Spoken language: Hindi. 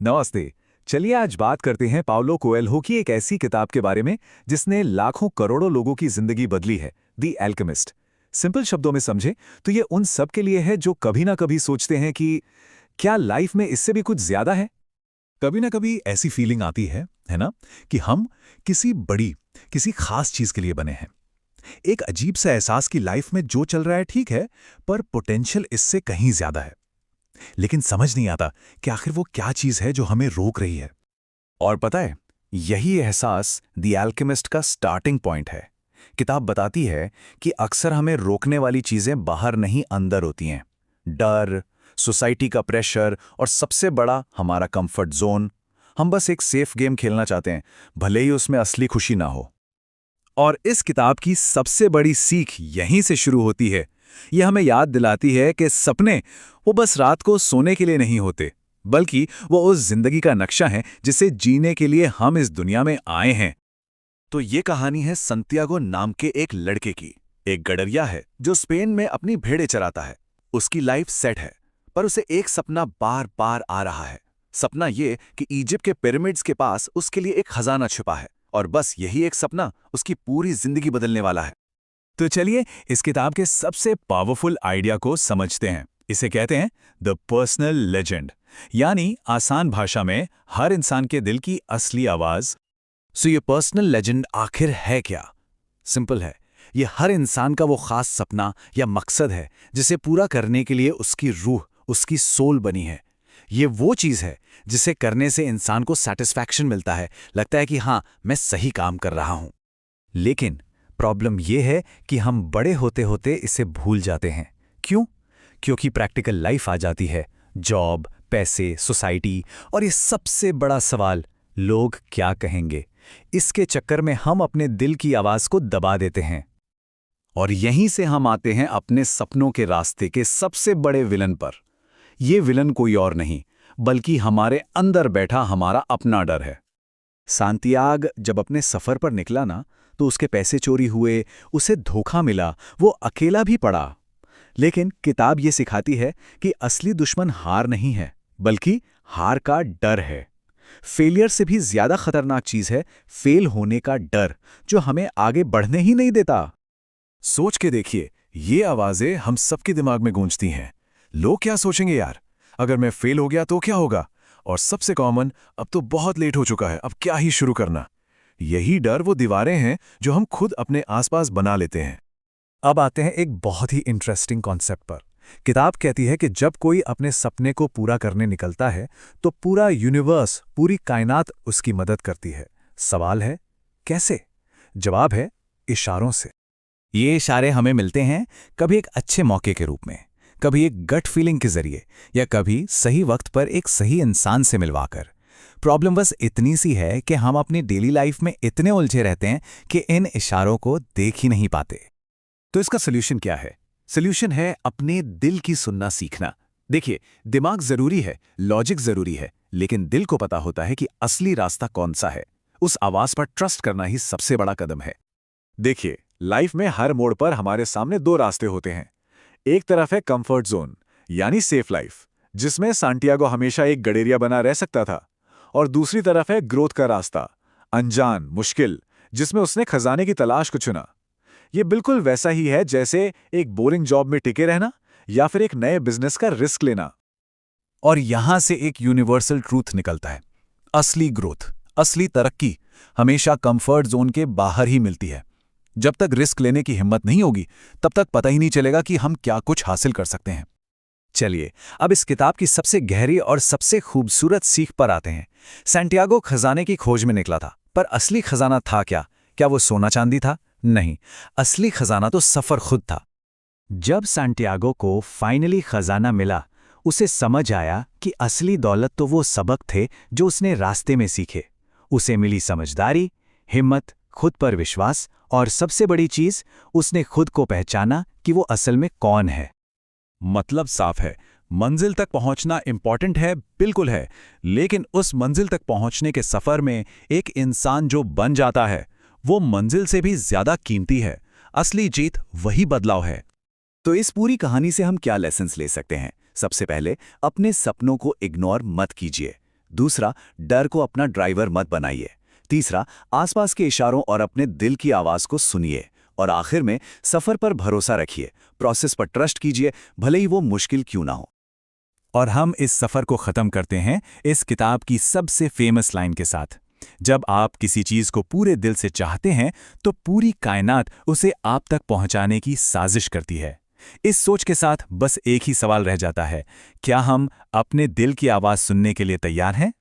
नमस्ते। चलिए आज बात करते हैं पाउलो कोएल्हो की एक ऐसी किताब के बारे में जिसने लाखों करोड़ों लोगों की जिंदगी बदली है, द एल्केमिस्ट। सिंपल शब्दों में समझे तो ये उन सब के लिए है जो कभी ना कभी सोचते हैं कि क्या लाइफ में इससे भी कुछ ज्यादा है। कभी ना कभी ऐसी फीलिंग आती है ना, कि हम किसी बड़ी, किसी खास चीज के लिए बने हैं। एक अजीब सा एहसास कि लाइफ में जो चल रहा है ठीक है, पर पोटेंशियल इससे कहीं ज्यादा है। लेकिन समझ नहीं आता कि आखिर वो क्या चीज है जो हमें रोक रही है। और पता है, यही एहसास द एल्केमिस्ट का स्टार्टिंग पॉइंट है। किताब बताती है कि अक्सर हमें रोकने वाली चीजें बाहर नहीं अंदर होती हैं। डर, सोसाइटी का प्रेशर और सबसे बड़ा हमारा कंफर्ट जोन। हम बस एक सेफ गेम खेलना चाहते हैं, भले ही उसमें असली खुशी ना हो। और इस किताब की सबसे बड़ी सीख यहीं से शुरू होती है। यह हमें याद दिलाती है कि सपने वो बस रात को सोने के लिए नहीं होते, बल्कि वो उस जिंदगी का नक्शा है जिसे जीने के लिए हम इस दुनिया में आए हैं। तो ये कहानी है संतियागो नाम के एक लड़के की। एक गडरिया है जो स्पेन में अपनी भेड़ें चराता है। उसकी लाइफ सेट है, पर उसे एक सपना बार बार आ रहा है। सपना ये कि इजिप्ट के पिरामिड्स के पास उसके लिए एक खजाना छिपा है, और बस यही एक सपना उसकी पूरी जिंदगी बदलने वाला है। तो चलिए इस किताब के सबसे पावरफुल आइडिया को समझते हैं। इसे कहते हैं द पर्सनल लेजेंड, यानी आसान भाषा में हर इंसान के दिल की असली आवाज। सो ये पर्सनल लेजेंड आखिर है क्या? सिंपल है, ये हर इंसान का वो खास सपना या मकसद है जिसे पूरा करने के लिए उसकी रूह, उसकी सोल बनी है। ये वो चीज है जिसे करने से इंसान को सेटिस्फैक्शन मिलता है, लगता है कि हाँ, मैं सही काम कर रहा हूं। लेकिन प्रॉब्लम यह है कि हम बड़े होते होते इसे भूल जाते हैं। क्यों? क्योंकि प्रैक्टिकल लाइफ आ जाती है, जॉब, पैसे, सोसाइटी, और ये सबसे बड़ा सवाल, लोग क्या कहेंगे। इसके चक्कर में हम अपने दिल की आवाज को दबा देते हैं। और यहीं से हम आते हैं अपने सपनों के रास्ते के सबसे बड़े विलन पर। ये विलन कोई और नहीं, बल्कि हमारे अंदर बैठा हमारा अपना डर है। सांतियाग जब अपने सफर पर निकला ना, तो उसके पैसे चोरी हुए, उसे धोखा मिला, वो अकेला भी पड़ा। लेकिन किताब ये सिखाती है कि असली दुश्मन हार नहीं है, बल्कि हार का डर है। फेलियर से भी ज्यादा खतरनाक चीज है फेल होने का डर, जो हमें आगे बढ़ने ही नहीं देता। सोच के देखिए, ये आवाजें हम सबके दिमाग में गूंजती हैं। लोग क्या सोचेंगे यार, अगर मैं फेल हो गया तो क्या होगा? और सबसे कॉमन, अब तो बहुत लेट हो चुका है, अब क्या ही शुरू करना। यही डर वो दीवारें हैं जो हम खुद अपने आसपास बना लेते हैं। अब आते हैं एक बहुत ही इंटरेस्टिंग कॉन्सेप्ट पर। किताब कहती है कि जब कोई अपने सपने को पूरा करने निकलता है तो पूरा यूनिवर्स, पूरी कायनात उसकी मदद करती है। सवाल है, कैसे? जवाब है, इशारों से। ये इशारे हमें मिलते हैं कभी एक अच्छे मौके के रूप में, कभी एक गट फीलिंग के जरिए, या कभी सही वक्त पर एक सही इंसान से मिलवाकर। प्रॉब्लम बस इतनी सी है कि हम अपनी डेली लाइफ में इतने उलझे रहते हैं कि इन इशारों को देख ही नहीं पाते। तो इसका सोल्यूशन क्या है? सोल्यूशन है अपने दिल की सुनना सीखना। देखिए, दिमाग जरूरी है, लॉजिक जरूरी है, लेकिन दिल को पता होता है कि असली रास्ता कौन सा है। उस आवाज पर ट्रस्ट करना ही सबसे बड़ा कदम है। देखिए, लाइफ में हर मोड़ पर हमारे सामने दो रास्ते होते हैं। एक तरफ है कंफर्ट जोन, यानी सेफ लाइफ, जिसमें सांटियागो हमेशा एक गडेरिया बना रह सकता था। और दूसरी तरफ है ग्रोथ का रास्ता, अनजान, मुश्किल, जिसमें उसने खजाने की तलाश को चुना। ये बिल्कुल वैसा ही है जैसे एक बोरिंग जॉब में टिके रहना या फिर एक नए बिजनेस का रिस्क लेना। और यहां से एक यूनिवर्सल ट्रूथ निकलता है, असली ग्रोथ, असली तरक्की हमेशा कंफर्ट जोन के बाहर ही मिलती है। जब तक रिस्क लेने की हिम्मत नहीं होगी, तब तक पता ही नहीं चलेगा कि हम क्या कुछ हासिल कर सकते हैं। चलिए, अब इस किताब की सबसे गहरी और सबसे खूबसूरत सीख पर आते हैं। सैंटियागो खजाने की खोज में निकला था, पर असली खजाना था क्या? क्या वो सोना चांदी था? नहीं, असली खजाना तो सफर खुद था। जब सैंटियागो को फाइनली खजाना मिला, उसे समझ आया कि असली दौलत तो वो सबक थे जो उसने रास्ते में सीखे। उसे मिली समझदारी, हिम्मत, खुद पर विश्वास, और सबसे बड़ी चीज, उसने खुद को पहचाना कि वो असल में कौन है। मतलब साफ है, मंजिल तक पहुंचना इंपॉर्टेंट है, बिल्कुल है, लेकिन उस मंजिल तक पहुंचने के सफर में एक इंसान जो बन जाता है, वो मंजिल से भी ज्यादा कीमती है। असली जीत वही बदलाव है। तो इस पूरी कहानी से हम क्या लेसन्स ले सकते हैं? सबसे पहले, अपने सपनों को इग्नोर मत कीजिए। दूसरा, डर को अपना ड्राइवर मत बनाइए। तीसरा, आसपास के इशारों और अपने दिल की आवाज को सुनिए। और आखिर में, सफर पर भरोसा रखिए, प्रोसेस पर ट्रस्ट कीजिए, भले ही वो मुश्किल क्यों ना हो। और हम इस सफर को खत्म करते हैं इस किताब की सबसे फेमस लाइन के साथ। जब आप किसी चीज को पूरे दिल से चाहते हैं तो पूरी कायनात उसे आप तक पहुंचाने की साजिश करती है। इस सोच के साथ बस एक ही सवाल रह जाता है, क्या हम अपने दिल की आवाज सुनने के लिए तैयार हैं?